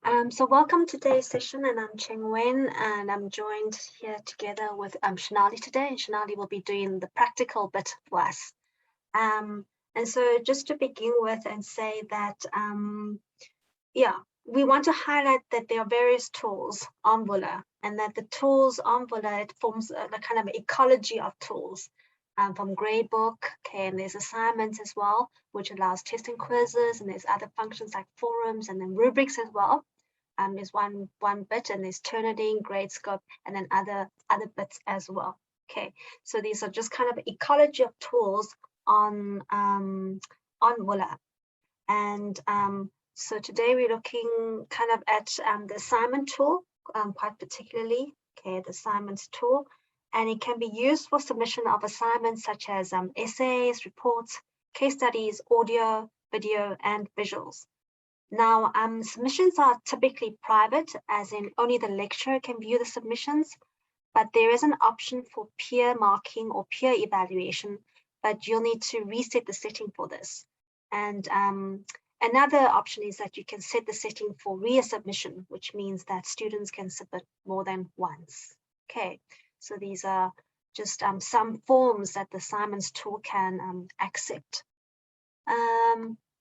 So welcome to today's session, and I'm Cheng Wen, and I'm joined here together with Shanali today, and Shanali will be doing the practical bit for us. And so just to begin with and say that, we want to highlight that there are various tools on Vula, and that the tools on Vula, it forms the kind of ecology of tools. From gradebook, okay, and there's assignments as well, which allows testing quizzes, and there's other functions like forums and then rubrics as well. There's one bit, and there's Turnitin, Gradescope, and then other bits as well. Okay, so these are just kind of ecology of tools on Vula. And so today we're looking kind of at the assignment tool, quite particularly, okay, the assignments tool. And it can be used for submission of assignments such as essays, reports, case studies, audio, video, and visuals. Now, submissions are typically private, as in only the lecturer can view the submissions, but there is an option for peer marking or peer evaluation, but you'll need to reset the setting for this. And another option is that you can set the setting for resubmission, which means that students can submit more than once. Okay. So these are just some forms that the assignments tool can accept.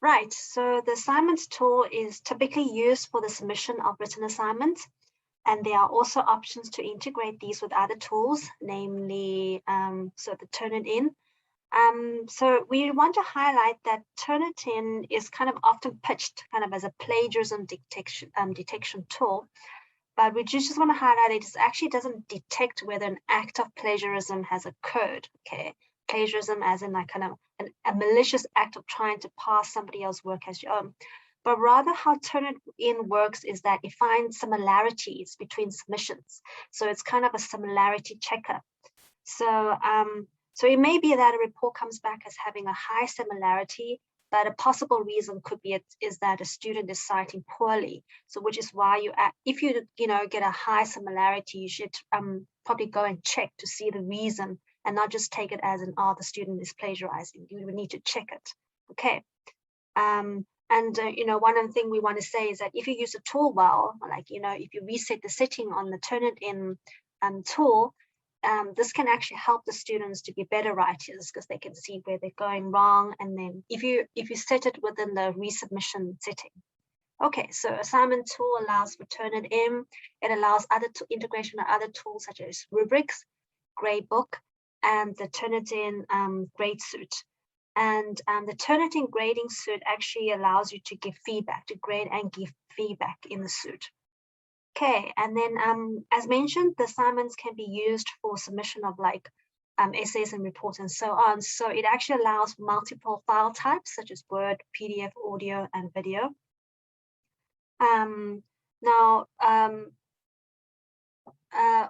Right, so the assignments tool is typically used for the submission of written assignments, and there are also options to integrate these with other tools, namely so the Turnitin. So we want to highlight that Turnitin is kind of often pitched kind of as a plagiarism detection tool. But we just want to highlight it actually doesn't detect whether an act of plagiarism has occurred. Okay, plagiarism as in like kind of a malicious act of trying to pass somebody else's work as your own. But rather how Turnitin works is that it finds similarities between submissions. So it's kind of a similarity checker. So, so it may be that a report comes back as having a high similarity, but a possible reason could be is that a student is citing poorly. So which is why if you get a high similarity, you should probably go and check to see the reason and not just take it as an, the student is plagiarizing. You would need to check it. Okay. One of the things we want to say is that if you use a tool well, like, if you reset the setting on the Turnitin tool, this can actually help the students to be better writers because they can see where they're going wrong. And then if you set it within the resubmission setting. Okay, so assignment tool allows for Turnitin. It allows integration of other tools such as rubrics, gradebook, and the Turnitin grade suite. And the Turnitin grading suite actually allows you to give feedback, to grade and give feedback in the suite. Okay, and then as mentioned, the assignments can be used for submission of like essays and reports and so on. So it actually allows multiple file types such as Word, PDF, audio, and video.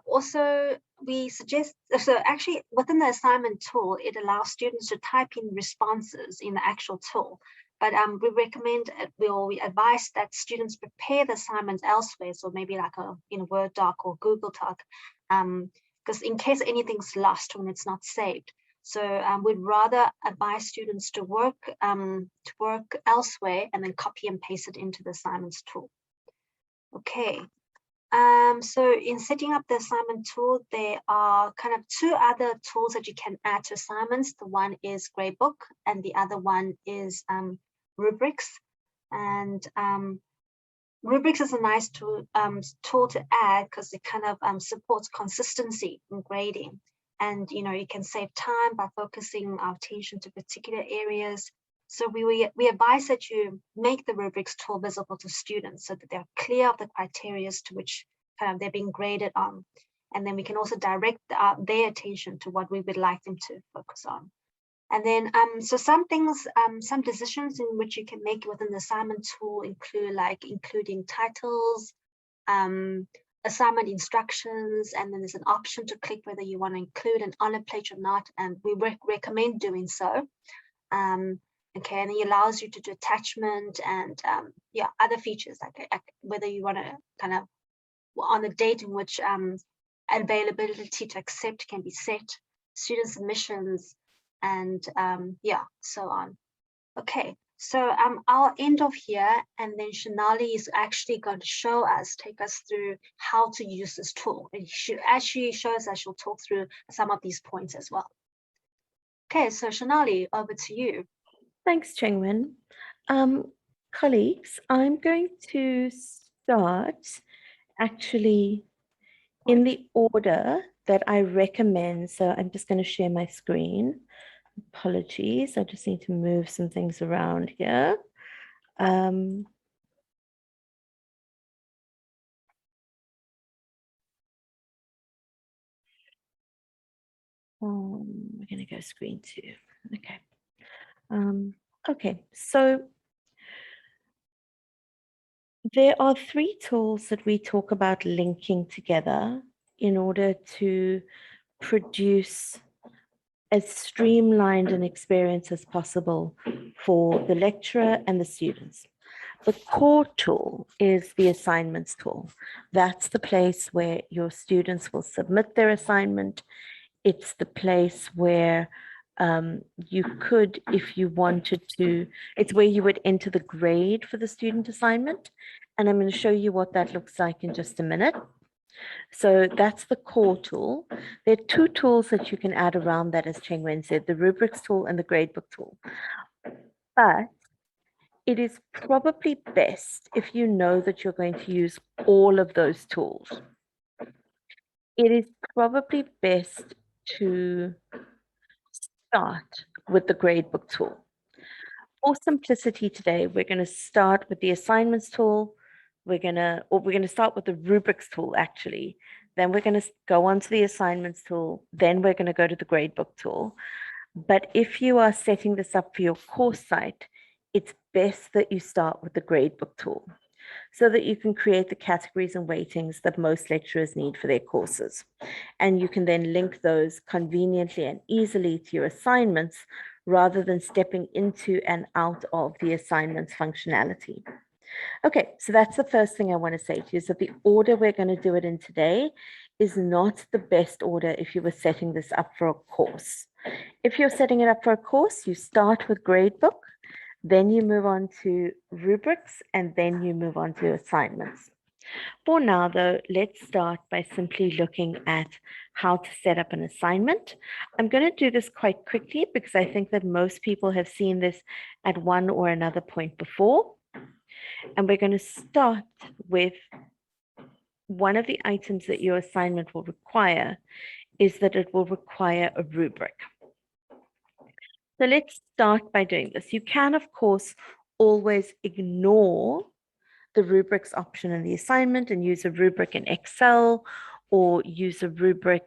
Also, we suggest, so actually within the assignment tool, it allows students to type in responses in the actual tool. But we recommend, we advise that students prepare the assignments elsewhere, so maybe like in a Word doc or Google Doc, because in case anything's lost when it's not saved. So we'd rather advise students to work elsewhere and then copy and paste it into the assignments tool. Okay. So in setting up the assignment tool, there are kind of two other tools that you can add to assignments. The one is Gradebook and the other one is rubrics. And rubrics is a nice tool to add because it kind of supports consistency in grading. And, you can save time by focusing our attention to particular areas. So we advise that you make the rubrics tool visible to students so that they're clear of the criteria to which kind of they're being graded on. And then we can also direct their attention to what we would like them to focus on. And then, so some things, some decisions in which you can make within the assignment tool include like including titles, assignment instructions, and then there's an option to click whether you want to include an honor page or not. And we recommend doing so. Okay, and it allows you to do attachment and other features like whether you want to kind of on the date in which availability to accept can be set, student submissions, and so on. Okay, So I'll end off here, and then Shanali is actually going to take us through how to use this tool. And as she shows us, she'll talk through some of these points as well. Okay, so Shanali, over to you. Thanks, Chengwen. Colleagues, I'm going to start actually in the order that I recommend. So I'm just going to share my screen. Apologies, I just need to move some things around here. We're going to go screen 2. Okay. Okay, so there are 3 tools that we talk about linking together in order to produce as streamlined an experience as possible for the lecturer and the students. The core tool is the assignments tool. That's the place where your students will submit their assignment. It's the place where you could, if you wanted to, it's where you would enter the grade for the student assignment. And I'm going to show you what that looks like in just a minute. So that's the core tool. There are 2 tools that you can add around that, as Chengwen said, the rubrics tool and the gradebook tool. But it is probably best if you know that you're going to use all of those tools. It is probably best to start with the gradebook tool. For simplicity today, we're going to start with the assignments tool. We're going to start with the rubrics tool, actually. Then we're going to go on to the assignments tool. Then we're going to go to the gradebook tool. But if you are setting this up for your course site, it's best that you start with the gradebook tool so that you can create the categories and weightings that most lecturers need for their courses. And you can then link those conveniently and easily to your assignments rather than stepping into and out of the assignments functionality. Okay, so that's the first thing I want to say to you is that the order we're going to do it in today is not the best order if you were setting this up for a course. If you're setting it up for a course, you start with gradebook, then you move on to rubrics, and then you move on to assignments. For now, though, let's start by simply looking at how to set up an assignment. I'm going to do this quite quickly because I think that most people have seen this at one or another point before. And we're going to start with one of the items that your assignment will require is that it will require a rubric. So let's start by doing this. You can, of course, always ignore the rubrics option in the assignment and use a rubric in Excel or use a rubric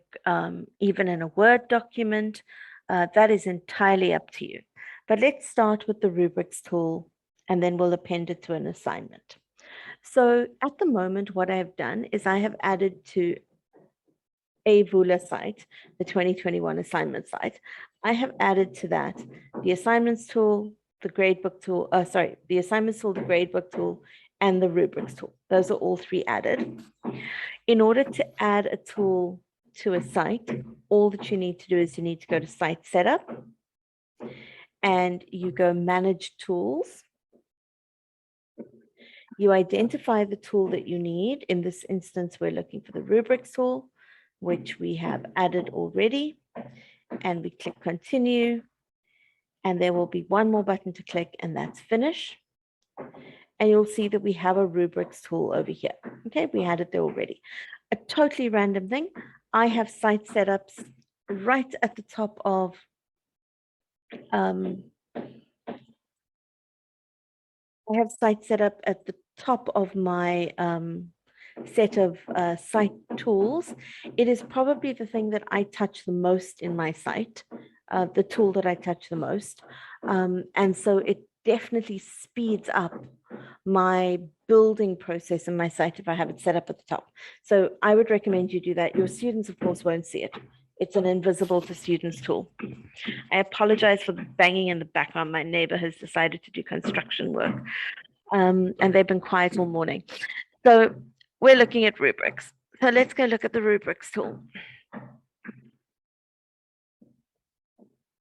even in a Word document. That is entirely up to you. But let's start with the rubrics tool and then we'll append it to an assignment. So at the moment, what I've done is I have added to a Vula site, the 2021 assignment site. I have added to that the assignments tool, the gradebook tool, the assignments tool, the gradebook tool, and the rubrics tool. Those are all 3 added. In order to add a tool to a site, all that you need to do is you need to go to site setup and you go manage tools. You identify the tool that you need. In this instance, we're looking for the rubrics tool, which we have added already. And we click continue. And there will be one more button to click, and that's finish. And you'll see that we have a rubrics tool over here. Okay, we had it there already. A totally random thing. I have site setups right at the top of I have site setup at the top of my set of site tools. It is probably the thing that I touch the most in my site, the tool that I touch the most. And so it definitely speeds up my building process in my site if I have it set up at the top. So I would recommend you do that. Your students, of course, won't see it. It's an invisible to students tool. I apologize for the banging in the background. My neighbor has decided to do construction work. And they've been quiet all morning. So we're looking at rubrics. So let's go look at the rubrics tool.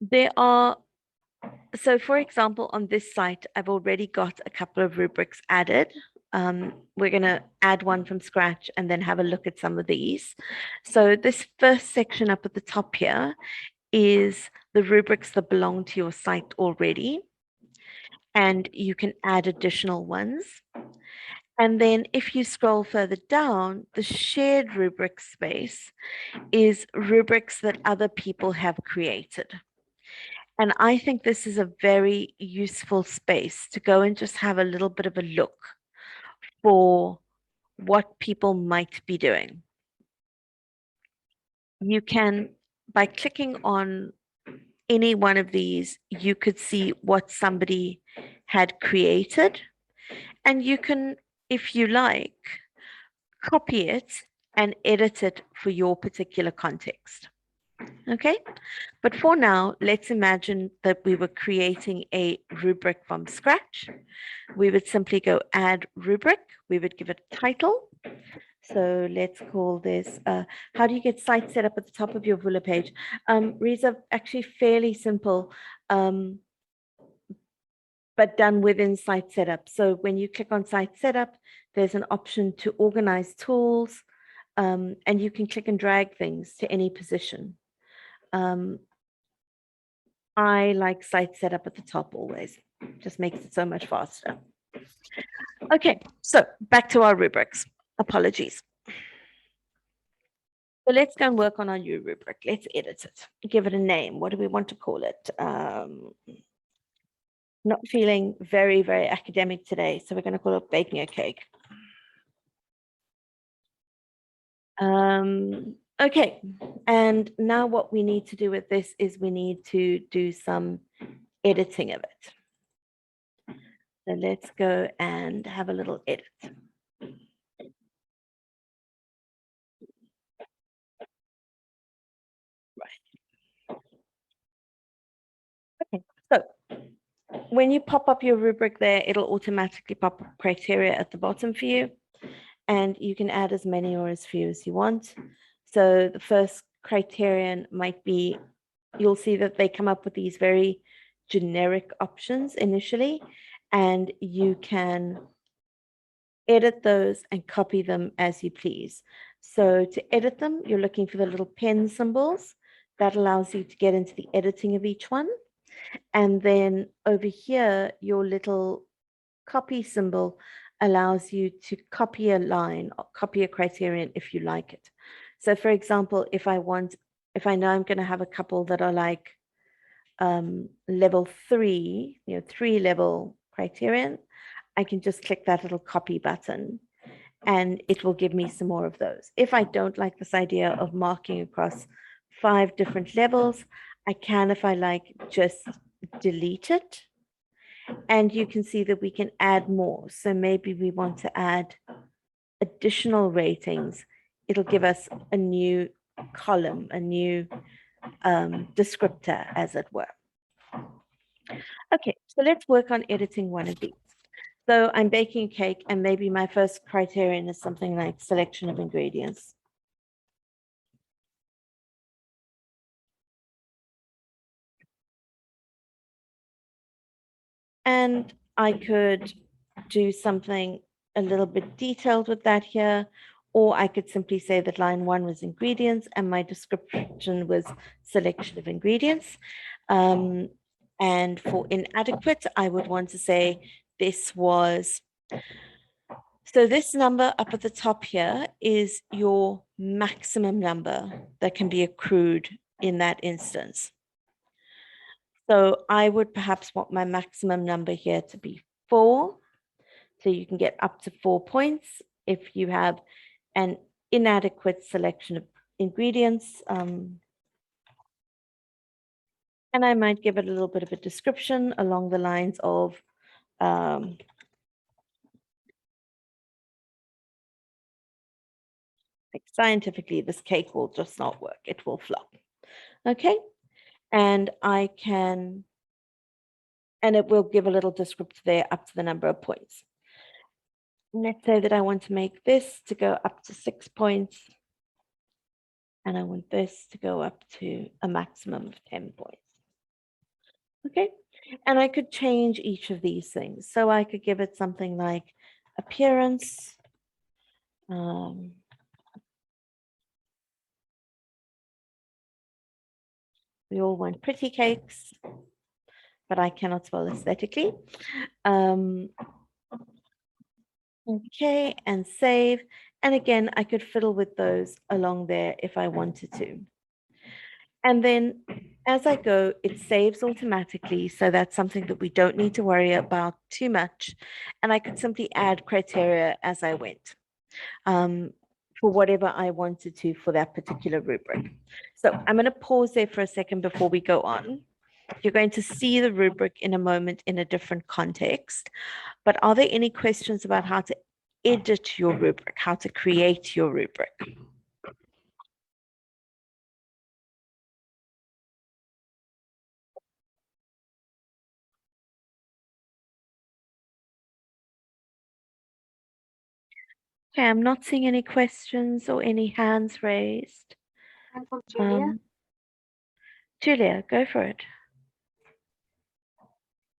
There are So for example, on this site, I've already got a couple of rubrics added. We're going to add one from scratch and then have a look at some of these. So this first section up at the top here is the rubrics that belong to your site already. And you can add additional ones. And then if you scroll further down, the shared rubric space is rubrics that other people have created. And I think this is a very useful space to go and just have a little bit of a look for what people might be doing. You can, by clicking on any one of these, you could see what somebody had created. And you can, if you like, copy it and edit it for your particular context. Okay, but for now, let's imagine that we were creating a rubric from scratch. We would simply go add rubric. We would give it a title. So let's call this, how do you get site set up at the top of your Vula page? Riza, actually fairly simple, but done within site setup. So when you click on site setup, there's an option to organize tools, and you can click and drag things to any position. I like site setup at the top always, just makes it so much faster. Okay, so back to our rubrics. Apologies. So let's go and work on our new rubric. Let's edit it, give it a name. What do we want to call it? Not feeling very, very academic today, so we're going to call it baking a cake. Okay, and now what we need to do with this is we need to do some editing of it. So let's go and have a little edit. Right. Okay, so when you pop up your rubric there, it'll automatically pop up criteria at the bottom for you. And you can add as many or as few as you want. So the first criterion might be, you'll see that they come up with these very generic options initially, and you can edit those and copy them as you please. So to edit them, you're looking for the little pen symbols. That allows you to get into the editing of each one. And then over here, your little copy symbol allows you to copy a line or copy a criterion if you like it. So for example, if I know I'm going to have a couple that are like level 3, 3-level criterion, I can just click that little copy button and it will give me some more of those. If I don't like this idea of marking across 5 different levels, I can, if I like, just delete it. And you can see that we can add more. So maybe we want to add additional ratings. It'll give us a new column, a new descriptor, as it were. Okay, so let's work on editing one of these. So I'm baking a cake, and maybe my first criterion is something like selection of ingredients. And I could do something a little bit detailed with that here, or I could simply say that line 1 was ingredients and my description was selection of ingredients. And for inadequate, I would want to say this was, so this number up at the top here is your maximum number that can be accrued in that instance. So I would perhaps want my maximum number here to be 4. So you can get up to 4 points if you have an inadequate selection of ingredients. And I might give it a little bit of a description along the lines of like scientifically, this cake will just not work. It will flop. Okay. And I can, and it will give a little descriptor there up to the number of points. Let's say that I want to make this to go up to 6 points. And I want this to go up to a maximum of 10 points. Okay, And I could change each of these things. So I could give it something like appearance. We all want pretty cakes, but I cannot spell aesthetically. Okay, and save. And again, I could fiddle with those along there if I wanted to. And then as I go, it saves automatically. So that's something that we don't need to worry about too much. And I could simply add criteria as I went for whatever I wanted to for that particular rubric. So I'm going to pause there for a second before we go on. You're going to see the rubric in a moment in a different context. But are there any questions about how to edit your rubric, how to create your rubric? Okay, I'm not seeing any questions or any hands raised. And from Julia. Julia, go for it.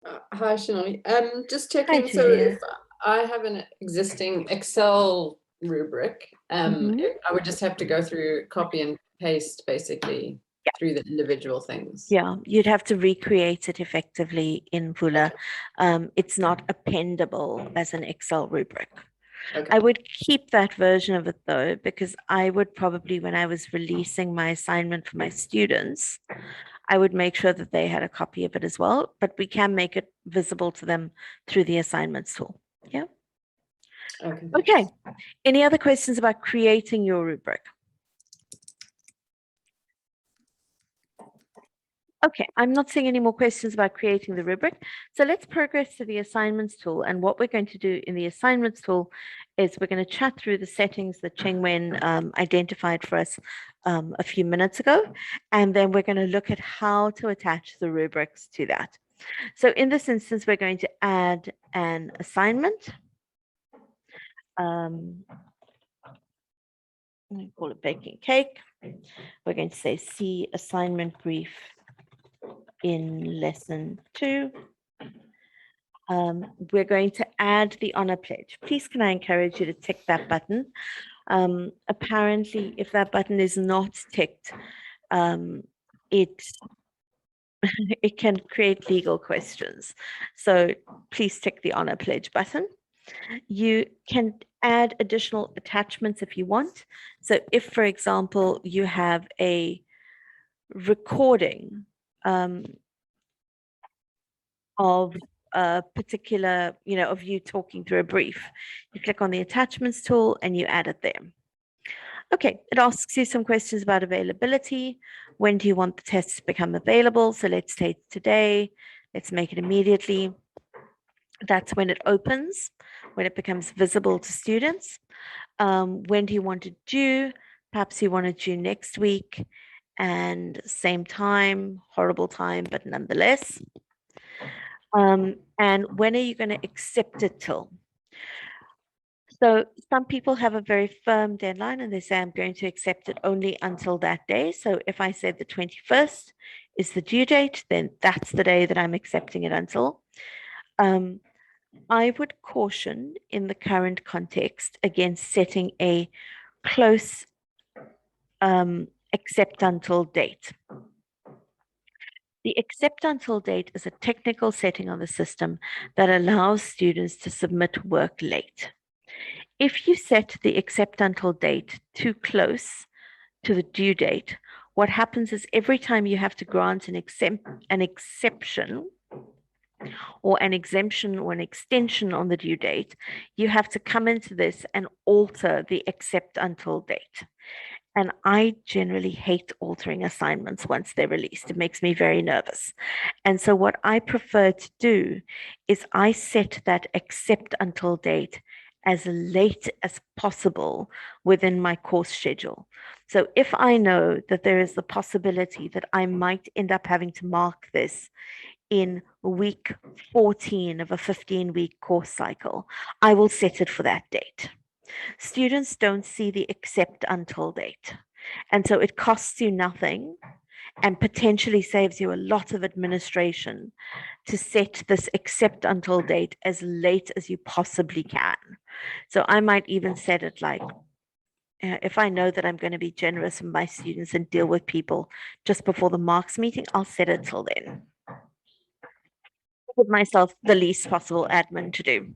Hi, Shani. Just Hi, checking. So Julia. if I have an existing Excel rubric, I would just have to go through copy and paste basically through the individual things. Yeah, you'd have to recreate it effectively in Vula. It's not appendable as an Excel rubric. Okay. I would keep that version of it though, because I would probably, when I was releasing my assignment for my students, I would make sure that they had a copy of it as well, but we can make it visible to them through the assignments tool. Yeah. Okay. Okay. Any other questions about creating your rubric? Okay, I'm not seeing any more questions about creating the rubric. So let's progress to the assignments tool. And what we're going to do in the assignments tool is we're going to chat through the settings that Chengwen identified for us a few minutes ago. And then we're going to look at how to attach the rubrics to that. So in this instance, we're going to add an assignment. I'm going to call it baking cake. We're going to say see assignment brief in lesson 2. We're going to add the honor pledge. Please can I encourage you to tick that button? Apparently, if that button is not ticked, it can create legal questions. So please tick the honor pledge button. You can add additional attachments if you want. So if, for example, you have a recording of a particular, of you talking through a brief, you click on the attachments tool and you add it there. Okay, it asks you some questions about availability. When do you want the test to become available? So let's take today. Let's make it immediately. That's when it opens, when it becomes visible to students. When do you want it due? Perhaps you want it due next week, and same time, horrible time, but nonetheless. And when are you going to accept it till? So some people have a very firm deadline and they say, I'm going to accept it only until that day. So if I said the 21st is the due date, then that's the day that I'm accepting it until. I would caution in the current context against setting a close accept until date. The accept until date is a technical setting on the system that allows students to submit work late. If you set the accept until date too close to the due date, what happens is every time you have to grant an exception or an exemption or an extension on the due date, you have to come into this and alter the accept until date. And I generally hate altering assignments once they're released. It makes me very nervous. And so what I prefer to do is I set that accept until date as late as possible within my course schedule. So if I know that there is the possibility that I might end up having to mark this in week 14 of a 15-week course cycle, I will set it for that date. Students don't see the accept until date. And so it costs you nothing and potentially saves you a lot of administration to set this accept until date as late as you possibly can. So I might even set it like, if I know that I'm going to be generous with my students and deal with people just before the marks meeting, I'll set it till then. Give myself the least possible admin to do.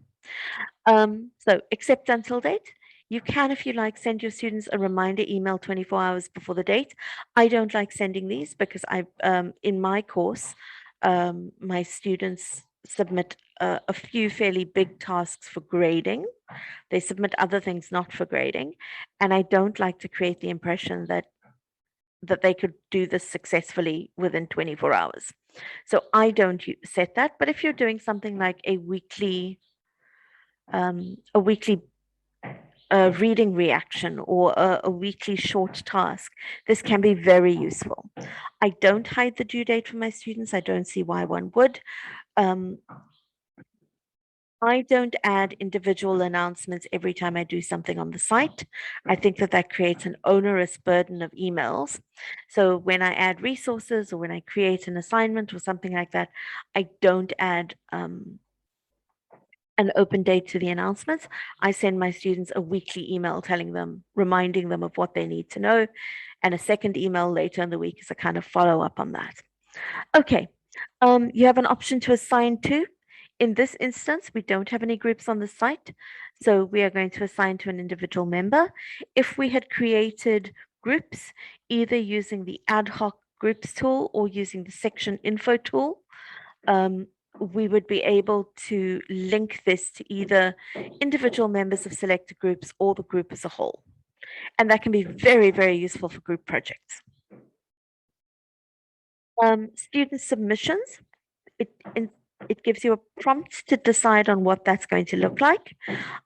So accept until date. You can, if you like, send your students a reminder email 24 hours before the date. I don't like sending these because in my course, my students submit a few fairly big tasks for grading. They submit other things not for grading. And I don't like to create the impression that they could do this successfully within 24 hours. So I don't set that. But if you're doing something like a weekly reading reaction or a weekly short task, this can be very useful. I don't hide the due date for my students. I don't see why one would. I don't add individual announcements every time I do something on the site. I think that creates an onerous burden of emails. So when I add resources or when I create an assignment or something like that, I don't add an open date to the announcements. I send my students a weekly email reminding them of what they need to know, and a second email later in the week as a kind of follow up on that. Okay, you have an option to assign to. In this instance, we don't have any groups on the site, so we are going to assign to an individual member. If we had created groups, either using the ad hoc groups tool or using the section info tool, we would be able to link this to either individual members of selected groups or the group as a whole. And that can be very, very useful for group projects. Student submissions, it gives you a prompt to decide on what that's going to look like.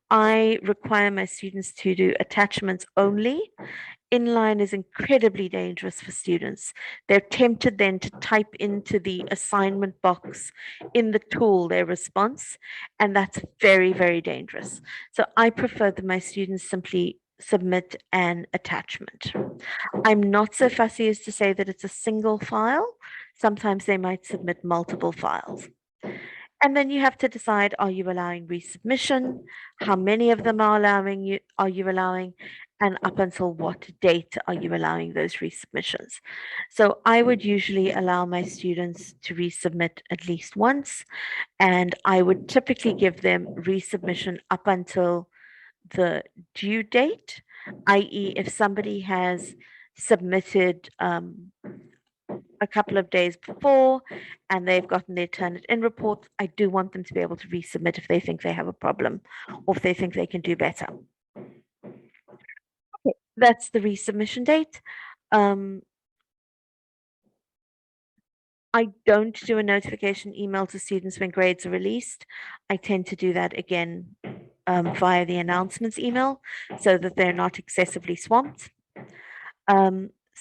I require my students to do attachments only. Inline is incredibly dangerous for students. They're tempted then to type into the assignment box in the tool their response, and that's very, very dangerous. So I prefer that my students simply submit an attachment. I'm not so fussy as to say that it's a single file. Sometimes they might submit multiple files. And then you have to decide, are you allowing resubmission? How many of them are you allowing? And up until what date are you allowing those resubmissions? So I would usually allow my students to resubmit at least once, and I would typically give them resubmission up until the due date, i.e. if somebody has submitted a couple of days before and they've gotten their Turnitin report, I do want them to be able to resubmit if they think they have a problem or if they think they can do better. Okay, that's the resubmission date. I don't do a notification email to students when grades are released. I tend to do that again via the announcements email so that they're not excessively swamped.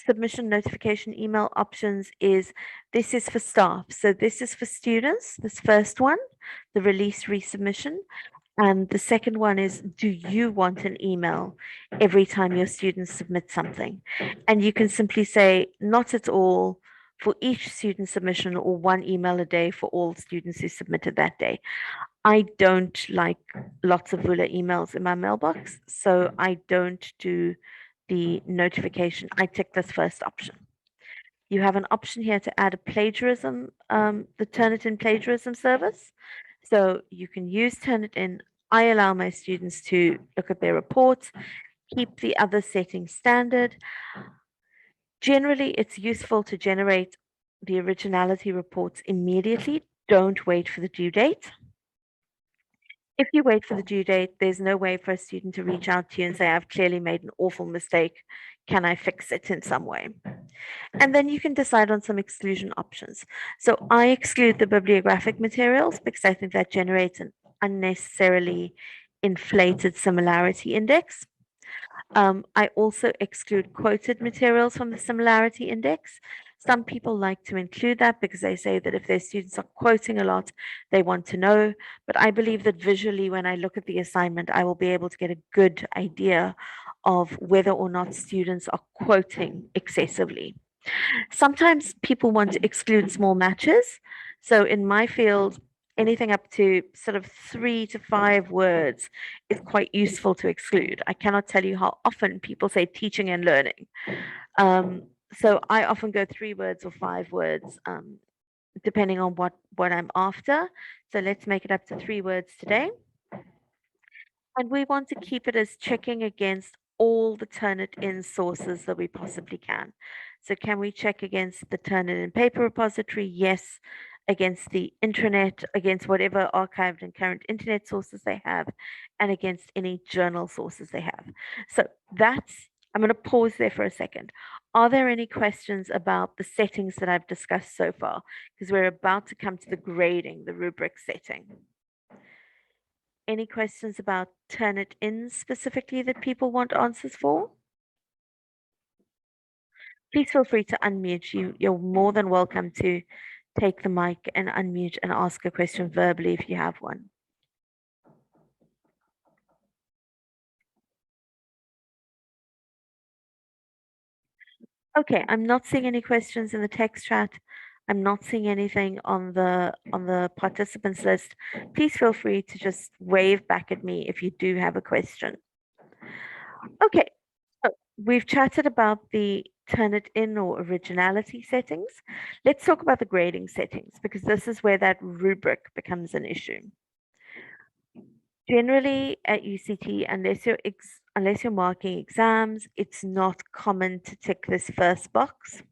Submission notification email options this is for staff. So this is for students, this first one, the release resubmission. And the second one is, do you want an email every time your students submit something? And you can simply say, not at all for each student submission, or one email a day for all students who submitted that day. I don't like lots of Vula emails in my mailbox, so I don't do the notification. I tick this first option. You have an option here to add a plagiarism, the Turnitin plagiarism service. So you can use Turnitin. I allow my students to look at their reports, keep the other settings standard. Generally, it's useful to generate the originality reports immediately. Don't wait for the due date. If you wait for the due date, there's no way for a student to reach out to you and say, I've clearly made an awful mistake. Can I fix it in some way? And then you can decide on some exclusion options. So I exclude the bibliographic materials because I think that generates an unnecessarily inflated similarity index. I also exclude quoted materials from the similarity index. Some people like to include that because they say that if their students are quoting a lot, they want to know. But I believe that visually, when I look at the assignment, I will be able to get a good idea of whether or not students are quoting excessively. Sometimes people want to exclude small matches. So in my field, anything up to sort of 3 to 5 words is quite useful to exclude. I cannot tell you how often people say teaching and learning. So I often go 3 words or 5 words, depending on what I'm after. So let's make it up to 3 words today. And we want to keep it as checking against all the Turnitin sources that we possibly can. So can we check against the Turnitin paper repository? Yes. Against the intranet, against whatever archived and current internet sources they have, and against any journal sources they have. So that's, I'm going to pause there for a second. Are there any questions about the settings that I've discussed so far? Because we're about to come to the grading, the rubric setting. Any questions about Turnitin specifically that people want answers for? Please feel free to unmute. You're more than welcome to take the mic and unmute and ask a question verbally if you have one. Okay, I'm not seeing any questions in the text chat. I'm not seeing anything on the participants list. Please feel free to just wave back at me if you do have a question. Okay, so we've chatted about the Turnitin or originality settings. Let's talk about the grading settings because this is where that rubric becomes an issue. Generally at UCT, unless you're marking exams, it's not common to tick this first box.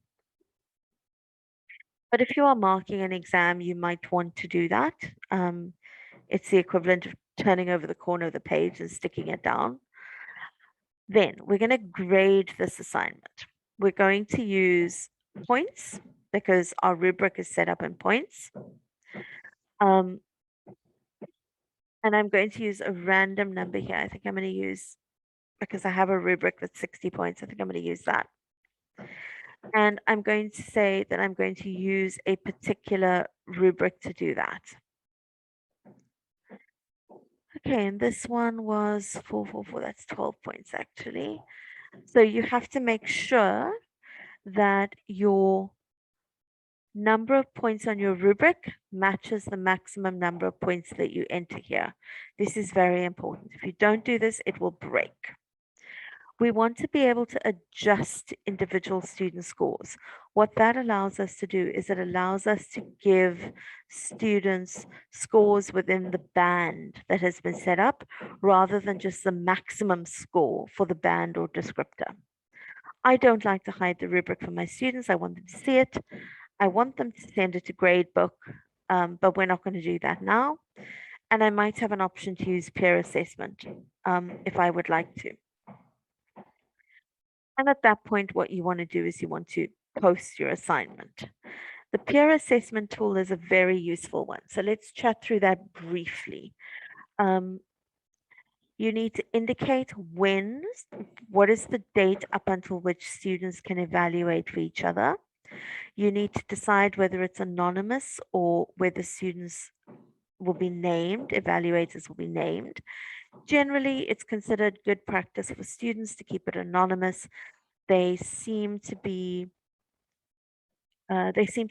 But if you are marking an exam, you might want to do that. It's the equivalent of turning over the corner of the page and sticking it down. Then we're going to grade this assignment. We're going to use points because our rubric is set up in points. And I'm going to use a random number here. I think I'm going to use, because I have a rubric with 60 points, I think I'm going to use that. And I'm going to say that I'm going to use a particular rubric to do that. Okay, and this one was 444, that's 12 points actually. So you have to make sure that your number of points on your rubric matches the maximum number of points that you enter here. This is very important. If you don't do this, it will break. We want to be able to adjust individual student scores. What that allows us to do is it allows us to give students scores within the band that has been set up rather than just the maximum score for the band or descriptor. I don't like to hide the rubric for my students. I want them to see it. I want them to send it to Gradebook, but we're not going to do that now. And I might have an option to use peer assessment if I would like to. And at that point, what you want to do is you want to post your assignment. The peer assessment tool is a very useful one. So let's chat through that briefly. You need to indicate what is the date up until which students can evaluate for each other. You need to decide whether it's anonymous or whether students will be named, evaluators will be named. Generally, it's considered good practice for students to keep it anonymous. They seem to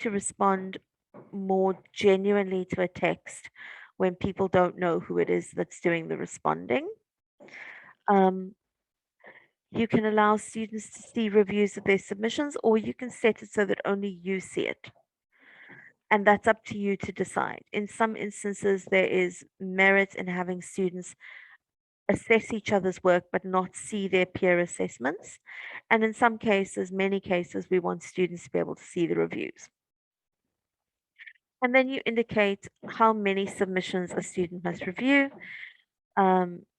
respond more genuinely to a text when people don't know who it is that's doing the responding. You can allow students to see reviews of their submissions, or you can set it so that only you see it. And that's up to you to decide. In some instances, there is merit in having students assess each other's work but not see their peer assessments. And in some cases, many cases, we want students to be able to see the reviews. And then you indicate how many submissions a student must review.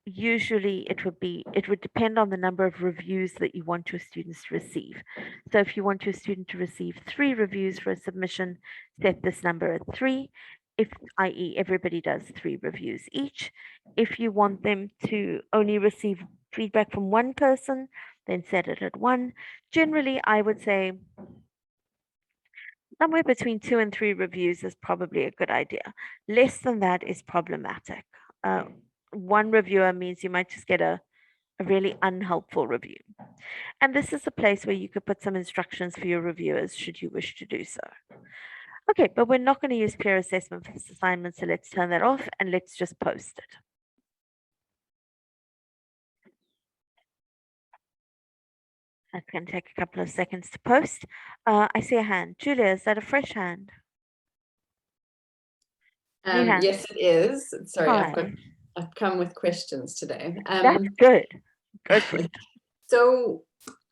Usually it would depend on the number of reviews that you want your students to receive. So if you want your student to receive 3 reviews for a submission, set this number at 3, i.e. everybody does 3 reviews each. If you want them to only receive feedback from one person, then set it at 1. Generally, I would say somewhere between 2 and 3 reviews is probably a good idea. Less than that is problematic. One reviewer means you might just get a a really unhelpful review. And this is a place where you could put some instructions for your reviewers should you wish to do so. Okay, but we're not going to use peer assessment for this assignment, so let's turn that off and let's just post it. That's going to take a couple of seconds to post. I see a hand. Julia, is that a fresh hand? New hand. Yes, it is. Sorry, Hi. I've come with questions today. That's good. Go for it. So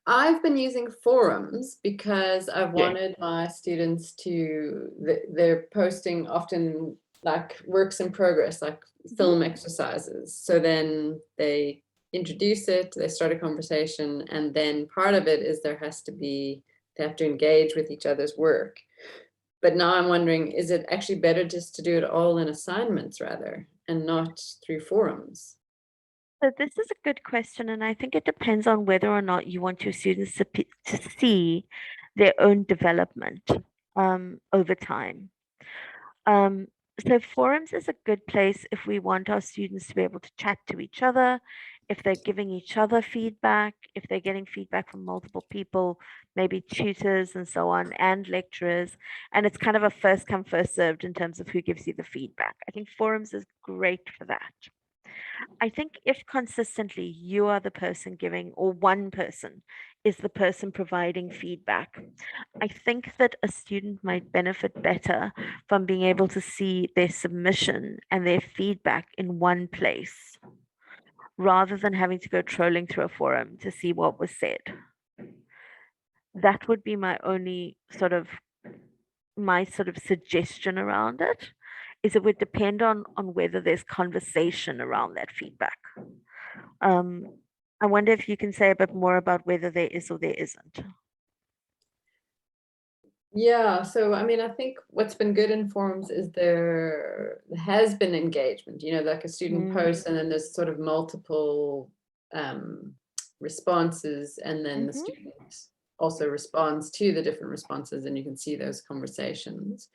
I've been using forums because I've Yeah. wanted my students to, they're posting often like works in progress, like film exercises. So then they introduce it, they start a conversation, and then part of it is they have to engage with each other's work. But now I'm wondering, is it actually better just to do it all in assignments rather and not through forums? So this is a good question, and I think it depends on whether or not you want your students to see their own development over time. So forums is a good place if we want our students to be able to chat to each other, if they're giving each other feedback, if they're getting feedback from multiple people, maybe tutors and so on, and lecturers. And it's kind of a first come, first served in terms of who gives you the feedback. I think forums is great for that. I think if consistently you are the person giving, or one person is the person providing feedback, I think that a student might benefit better from being able to see their submission and their feedback in one place rather than having to go trolling through a forum to see what was said. That would be my only sort of suggestion around it, is it would depend on whether there's conversation around that feedback. I wonder if you can say a bit more about whether there is or there isn't. Yeah, so I mean, I think what's been good in forums is there has been engagement, like a student post and then there's sort of multiple responses, and then the student also responds to the different responses, and you can see those conversations.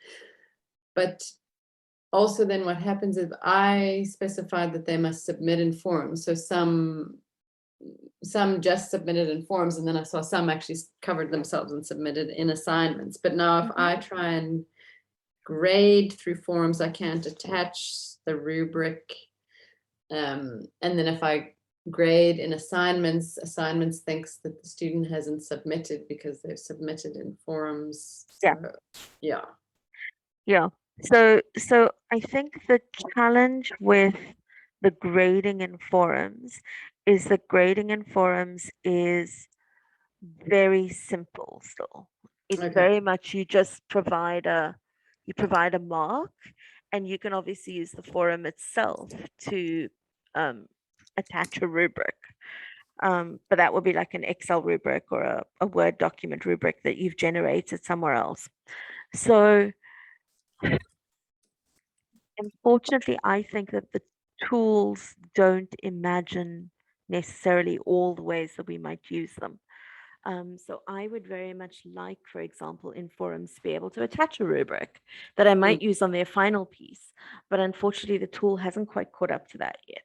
But also then what happens is I specified that they must submit in forums. So some just submitted in forums, and then I saw some actually covered themselves and submitted in assignments. But now if I try and grade through forums, I can't attach the rubric. And then if I grade in assignments thinks that the student hasn't submitted because they've submitted in forums. So, yeah. So I think the challenge with the grading in forums is that grading in forums is very simple still. It's very much you just provide a mark, and you can obviously use the forum itself to attach a rubric. But that would be like an Excel rubric or a Word document rubric that you've generated somewhere else. So unfortunately, I think that the tools don't imagine necessarily all the ways that we might use them. So I would very much like, for example, in forums to be able to attach a rubric that I might use on their final piece, but unfortunately the tool hasn't quite caught up to that yet.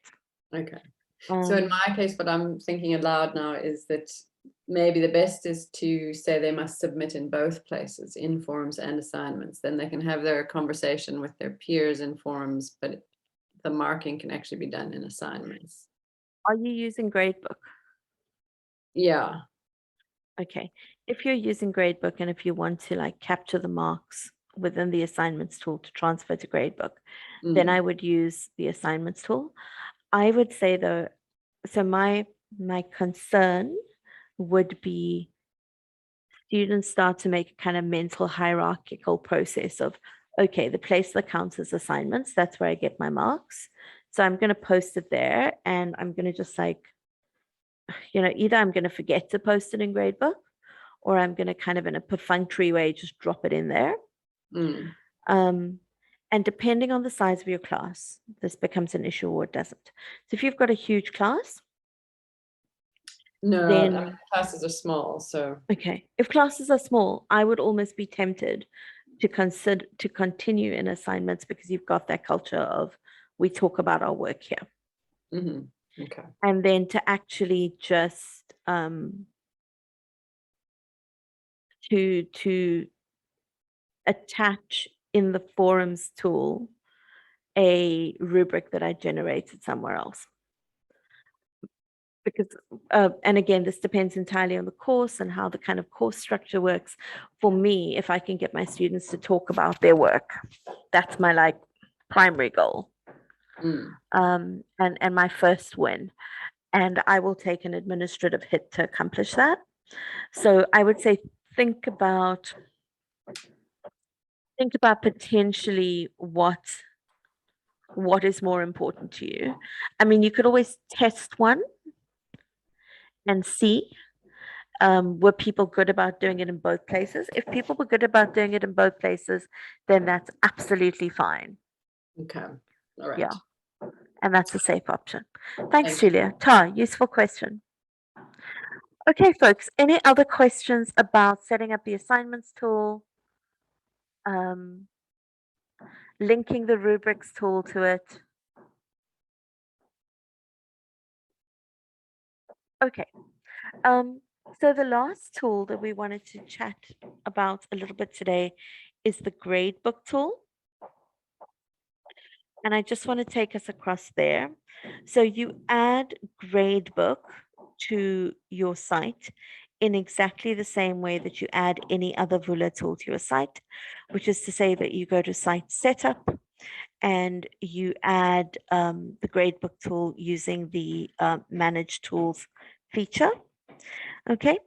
Okay. So in my case, what I'm thinking aloud now is that maybe the best is to say they must submit in both places, in forums and assignments. Then they can have their conversation with their peers in forums, but the marking can actually be done in assignments. Are you using Gradebook? Yeah. Okay. If you're using Gradebook and if you want to like capture the marks within the assignments tool to transfer to Gradebook, then I would use the assignments tool. I would say though, so my concern would be students start to make a kind of mental hierarchical process of, okay, the place that counts as assignments, that's where I get my marks. So I'm going to post it there, and I'm going to just like, either I'm going to forget to post it in Gradebook, or I'm going to kind of in a perfunctory way just drop it in there. And depending on the size of your class, this becomes an issue or it doesn't. So if you've got a huge class, no, then classes are small. So okay, if classes are small, I would almost be tempted to continue in assignments because you've got that culture of we talk about our work here. Okay. And then to actually just to attach in the forums tool a rubric that I generated somewhere else. Because, and again, this depends entirely on the course and how the kind of course structure works. For me, if I can get my students to talk about their work, that's my like primary goal. And my first win. And I will take an administrative hit to accomplish that. So I would say think about potentially what is more important to you. I mean, you could always test one and see, were people good about doing it in both places? If people were good about doing it in both places, then that's absolutely fine. Okay. All right. Yeah. And that's a safe option. Thanks, Thank Julia. Ta, useful question. Okay, folks, any other questions about setting up the assignments tool? Linking the rubrics tool to it? Okay. So the last tool that we wanted to chat about a little bit today is the gradebook tool. And I just want to take us across there. So you add gradebook to your site in exactly the same way that you add any other Vula tool to your site, which is to say that you go to site setup and you add the gradebook tool using the manage tools feature. Okay.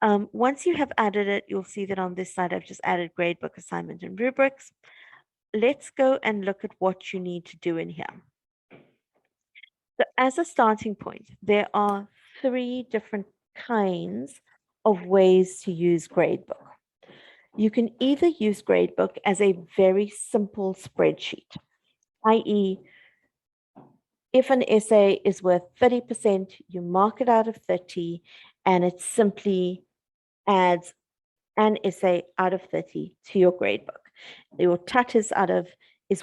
Once you have added it, you'll see that on this side, I've just added gradebook assignment and rubrics. Let's go and look at what you need to do in here. So as a starting point, there are 3 different kinds of ways to use gradebook. You can either use gradebook as a very simple spreadsheet, i.e., if an essay is worth 30%, you mark it out of 30, and it simply adds an essay out of 30 to your gradebook. Your TUT is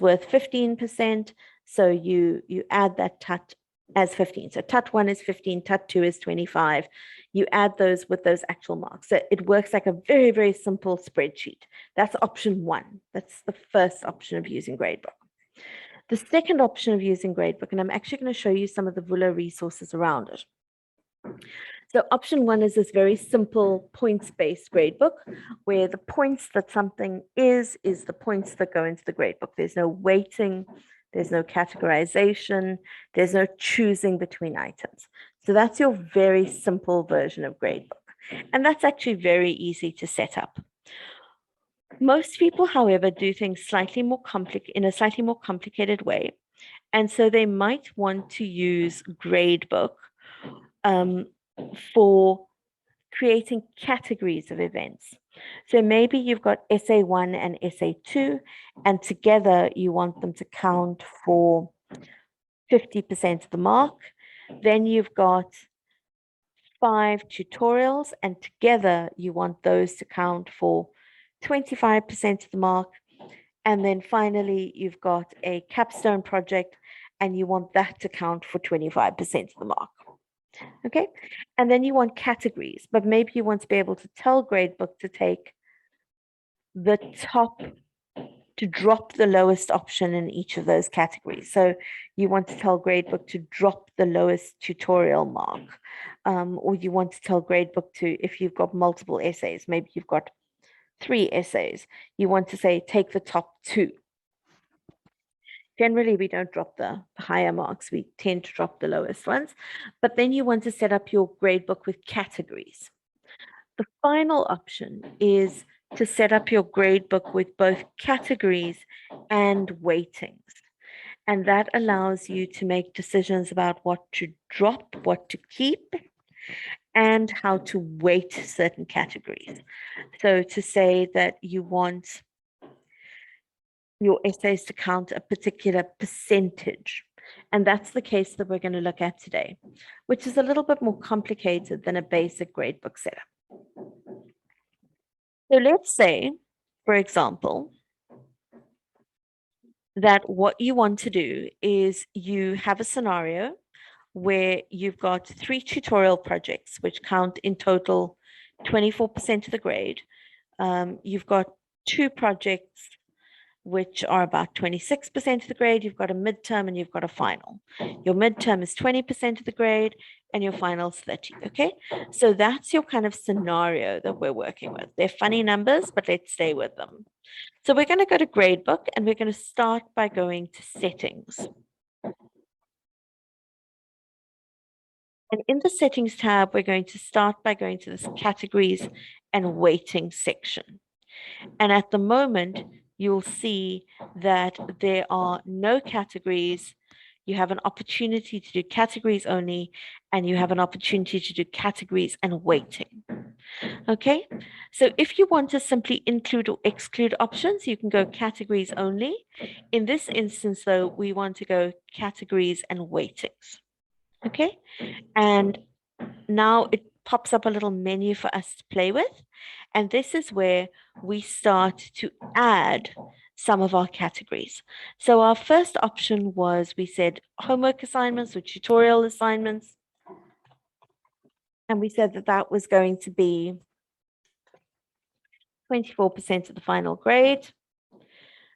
worth 15%, so you add that TUT as 15. So TUT 1 is 15, TUT 2 is 25. You add those with those actual marks. So it works like a very, very simple spreadsheet. That's option 1. That's the first option of using gradebook. The second option of using gradebook, and I'm actually going to show you some of the Vula resources around it. So option 1 is this very simple points-based gradebook, where the points that something is the points that go into the gradebook. There's no weighting, there's no categorization, there's no choosing between items. So that's your very simple version of gradebook. And that's actually very easy to set up. Most people, however, do things in a slightly more complicated way. And so they might want to use gradebook for creating categories of events. So maybe you've got essay 1 and essay 2, and together you want them to count for 50% of the mark. Then you've got 5 tutorials, and together you want those to count for 25% of the mark. And then finally, you've got a capstone project, and you want that to count for 25% of the mark. Okay, and then you want categories, but maybe you want to be able to tell gradebook to take the top, to drop the lowest option in each of those categories. So you want to tell gradebook to drop the lowest tutorial mark, or you want to tell gradebook to, if you've got multiple essays, maybe you've got 3 essays, you want to say take the top 2. Generally, we don't drop the higher marks. We tend to drop the lowest ones. But then you want to set up your gradebook with categories. The final option is to set up your gradebook with both categories and weightings. And that allows you to make decisions about what to drop, what to keep, and how to weight certain categories. So to say that you want your essays to count a particular percentage. And that's the case that we're going to look at today, which is a little bit more complicated than a basic gradebook setup. So let's say, for example, that what you want to do is you have a scenario where you've got 3 tutorial projects, which count in total 24% of the grade. You've got 2 projects, which are about 26% of the grade. You've got a midterm and you've got a final. Your midterm is 20% of the grade and your final is 30, okay? So that's your kind of scenario that we're working with. They're funny numbers, but let's stay with them. So we're going to go to Gradebook and we're going to start by going to Settings. And in the Settings tab, we're going to start by going to this Categories and Weighting section. And at the moment, you'll see that there are no categories. You have an opportunity to do categories only, and you have an opportunity to do categories and weighting. Okay, so if you want to simply include or exclude options, you can go categories only. In this instance, though, we want to go categories and weightings. Okay, and now it pops up a little menu for us to play with. And this is where we start to add some of our categories. So our first option was, we said homework assignments or tutorial assignments. And we said that that was going to be 24% of the final grade.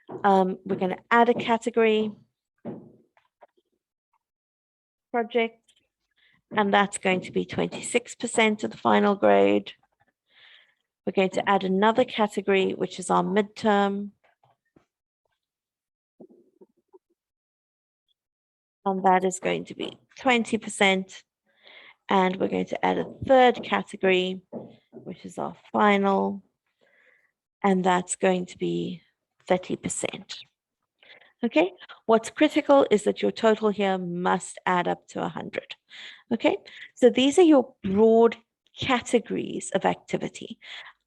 We're going to add a category, project, and that's going to be 26% of the final grade. We're going to add another category, which is our midterm. And that is going to be 20%. And we're going to add a third category, which is our final. And that's going to be 30%. Okay, what's critical is that your total here must add up to 100. Okay, so these are your broad categories of activity.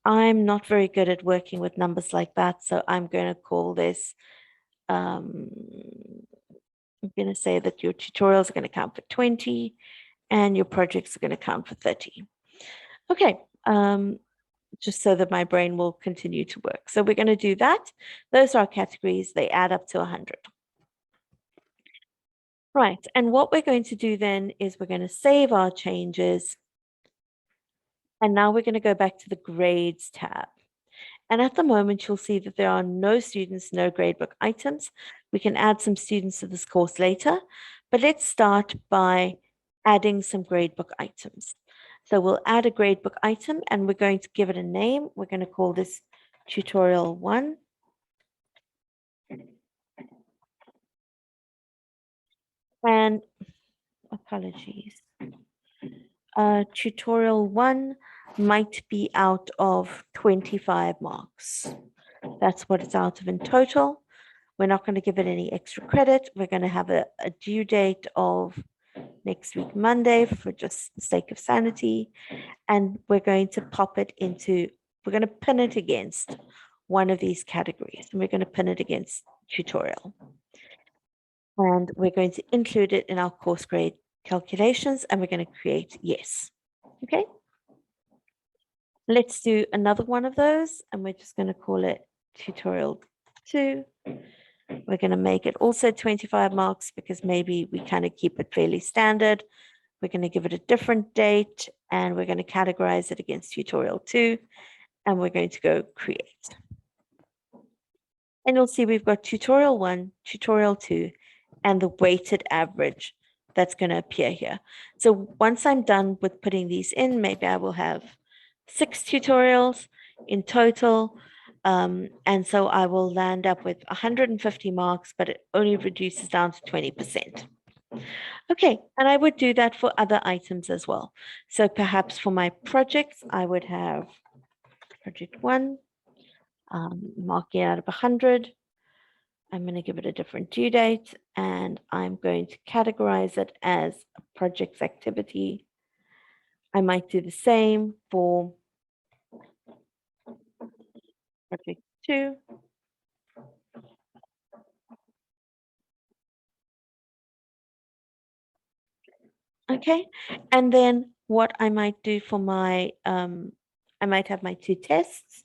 I'm not very good at working with numbers like that, so I'm going to call this, I'm going to say that your tutorials are going to count for 20 and your projects are going to count for 30. Okay, just so that my brain will continue to work. So we're going to do that. Those are our categories. They add up to 100. Right, and what we're going to do then is we're going to save our changes. And now we're going to go back to the Grades tab. And at the moment, you'll see that there are no students, no gradebook items. We can add some students to this course later, but let's start by adding some gradebook items. So we'll add a gradebook item and we're going to give it a name. We're going to call this tutorial 1. And apologies. Tutorial 1 might be out of 25 marks. That's what it's out of in total. We're not going to give it any extra credit. We're going to have a due date of next week, Monday, for just the sake of sanity. And we're going to pop it into, we're going to pin it against one of these categories. And we're going to pin it against tutorial. And we're going to include it in our course grade calculations, and we're going to create yes. Okay. Let's do another one of those, and we're just going to call it tutorial 2. We're going to make it also 25 marks because maybe we kind of keep it fairly standard. We're going to give it a different date, and we're going to categorize it against tutorial 2, and we're going to go create. And you'll see we've got tutorial 1, tutorial 2, and the weighted average that's going to appear here. So once I'm done with putting these in, maybe I will have 6 tutorials in total. And so I will land up with 150 marks, but it only reduces down to 20%. Okay, and I would do that for other items as well. So perhaps for my projects, I would have project 1, marking out of 100. I'm going to give it a different due date, and I'm going to categorize it as a project's activity. I might do the same for project 2. Okay, and then what I might do for my, I might have my 2 tests.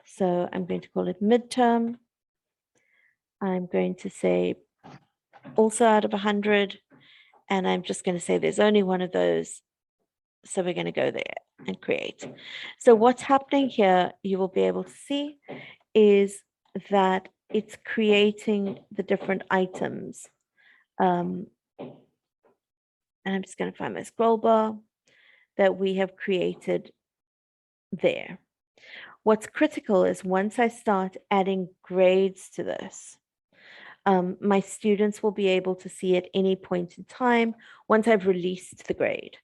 So I'm going to call it midterm. I'm going to say also out of 100, And I'm just going to say there's only one of those. So we're going to go there and create. So what's happening here, you will be able to see, is that it's creating the different items. And I'm just going to find my scroll bar that we have created there. What's critical is once I start adding grades to this, my students will be able to see at any point in time once I've released the grade.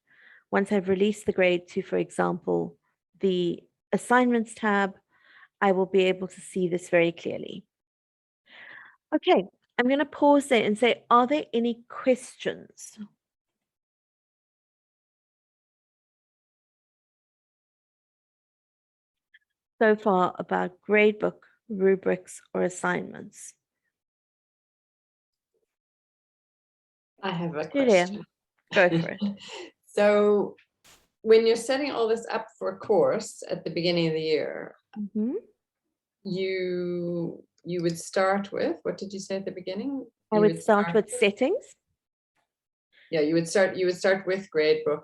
Once I've released the grade to, for example, the assignments tab, I will be able to see this very clearly. Okay, I'm going to pause there and say, are there any questions? So far about gradebook, rubrics, or assignments? I have a Julia, question. go for it. So when you're setting all this up for a course at the beginning of the year, you would start with, what did you say at the beginning? I would start with settings. Yeah, you would start with gradebook.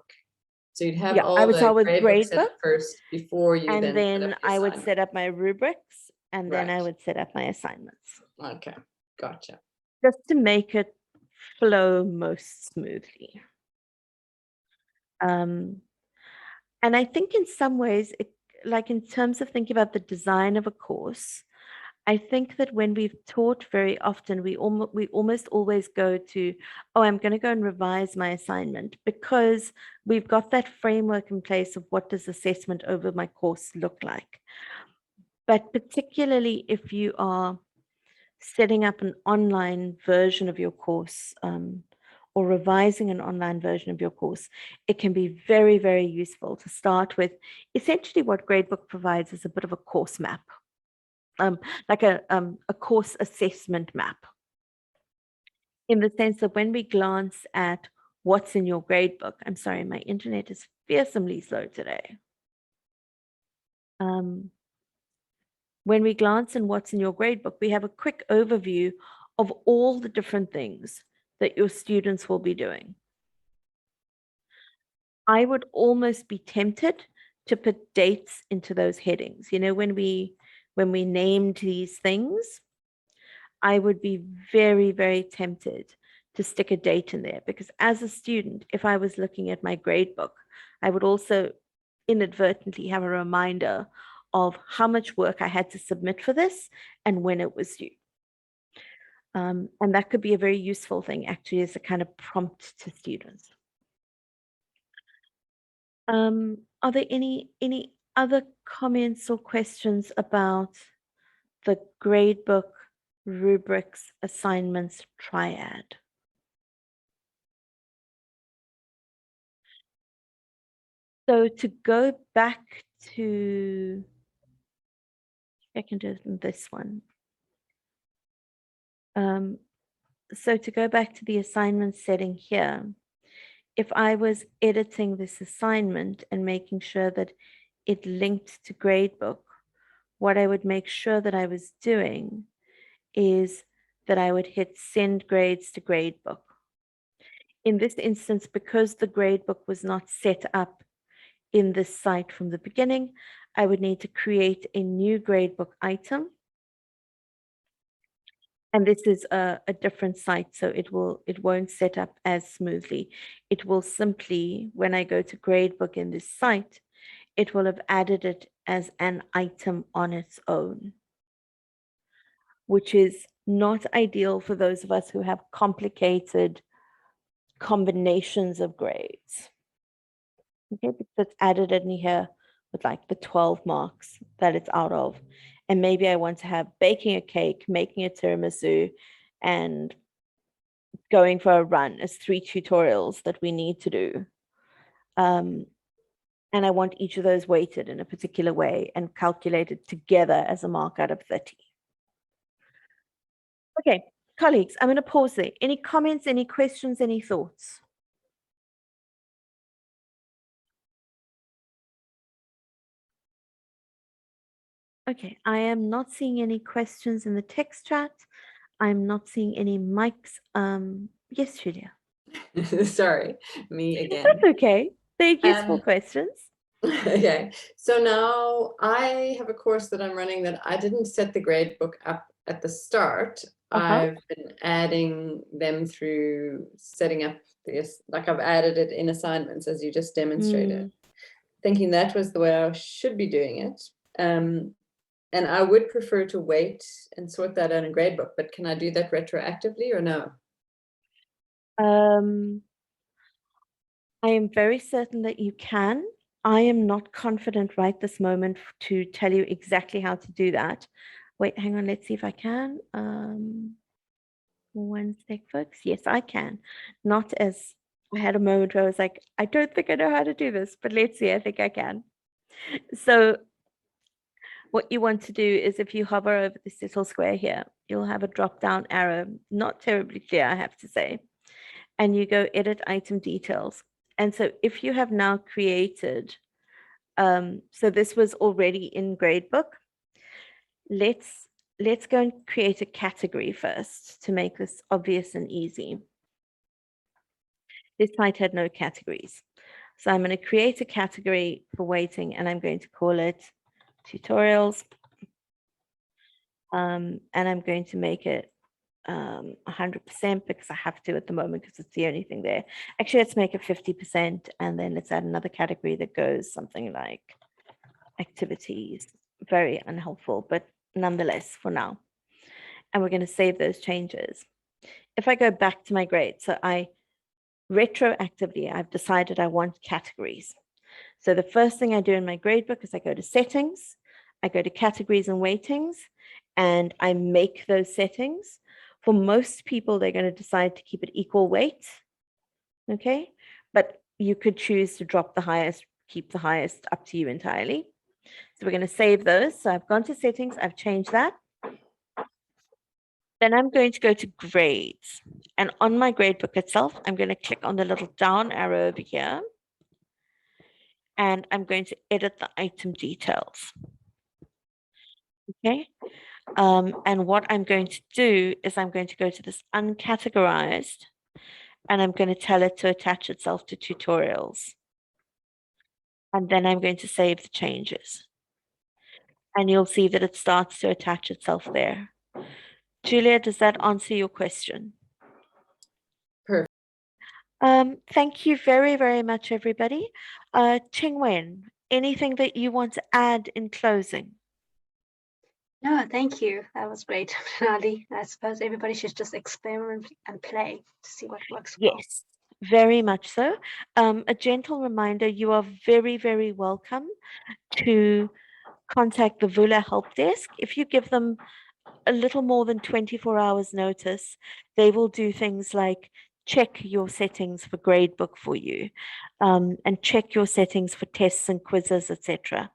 So you'd have Yeah, all I would the start with gradebook set gradebook up first before you and then then I would set up my rubrics and then I Right. would set up my assignments. Okay, gotcha. Just to make it flow most smoothly. And I think in some ways, like in terms of thinking about the design of a course, I think that when we've taught very often, we almost always go to, oh, I'm going to go and revise my assignment because we've got that framework in place of what does assessment over my course look like. But particularly if you are setting up an online version of your course or revising an online version of your course, it can be very, very useful to start with. Essentially what Gradebook provides is a bit of a course map. Like a course assessment map, in the sense that when we glance at what's in your gradebook, I'm sorry, my internet is fearsomely slow today. When we glance in what's in your gradebook, we have a quick overview of all the different things that your students will be doing. I would almost be tempted to put dates into those headings. You know, when we named these things, I would be very, very tempted to stick a date in there because as a student, if I was looking at my grade book, I would also inadvertently have a reminder of how much work I had to submit for this and when it was due. And that could be a very useful thing actually as a kind of prompt to students. Are there any other comments or questions about the gradebook, rubrics, assignments triad? So to go back to, I can do this one. So to go back to the assignment setting here, if I was editing this assignment and making sure that it linked to gradebook, what I would make sure that I was doing is that I would hit send grades to gradebook. In this instance, because the gradebook was not set up in this site from the beginning, I would need to create a new gradebook item. And this is a different site, so it won't set up as smoothly. It will simply, when I go to gradebook in this site, it will have added it as an item on its own, which is not ideal for those of us who have complicated combinations of grades. Okay, because it's added in here with like the 12 marks that it's out of. And maybe I want to have baking a cake, making a tiramisu, and going for a run as 3 tutorials that we need to do. And I want each of those weighted in a particular way and calculated together as a mark out of 30. Okay, colleagues, I'm going to pause there. Any comments, any questions, any thoughts? Okay, I am not seeing any questions in the text chat. I'm not seeing any mics. Yes, Julia. Sorry, me again. That's okay. They're useful questions. Okay, so now I have a course that I'm running that I didn't set the grade book up at the start. I've been adding them through setting up this, like I've added it in assignments as you just demonstrated, thinking that was the way I should be doing it. And I would prefer to wait and sort that out in gradebook, but can I do that retroactively or no? I am very certain that you can. I am not confident right this moment to tell you exactly how to do that. Wait, hang on, let's see if I can. One sec, folks. Yes, I can. Not as I had a moment where I was like, I don't think I know how to do this, but let's see, I think I can. So what you want to do is if you hover over this little square here, you'll have a drop down arrow, not terribly clear, I have to say, and you go edit item details. And so if you have now created, so this was already in gradebook, let's go and create a category first to make this obvious and easy. This site had no categories. So I'm going to create a category for waiting and I'm going to call it tutorials. And I'm going to make it 100% because I have to at the moment because it's the only thing there. Actually, let's make it 50% and then let's add another category that goes something like activities. Very unhelpful, but nonetheless for now. And we're going to save those changes. If I go back to my grade, so retroactively, I've decided I want categories. So the first thing I do in my gradebook is I go to settings, I go to categories and weightings, and I make those settings. For most people, they're going to decide to keep it equal weight. Okay, but you could choose to drop the highest, keep the highest, up to you entirely. So we're going to save those. So I've gone to settings, I've changed that. Then I'm going to go to grades. And on my gradebook itself, I'm going to click on the little down arrow over here. And I'm going to edit the item details. Okay. And what I'm going to do is I'm going to go to this uncategorized and I'm going to tell it to attach itself to tutorials. And then I'm going to save the changes. And you'll see that it starts to attach itself there. Julia, does that answer your question? Perfect. Thank you very, very much, everybody. Qingwen, anything that you want to add in closing? No, thank you. That was great, Nadi. I suppose everybody should just experiment and play to see what works well. Yes, very much so. A gentle reminder, you are very, very welcome to contact the Vula help desk. If you give them a little more than 24 hours notice, they will do things like check your settings for gradebook for you and check your settings for tests and quizzes, etc.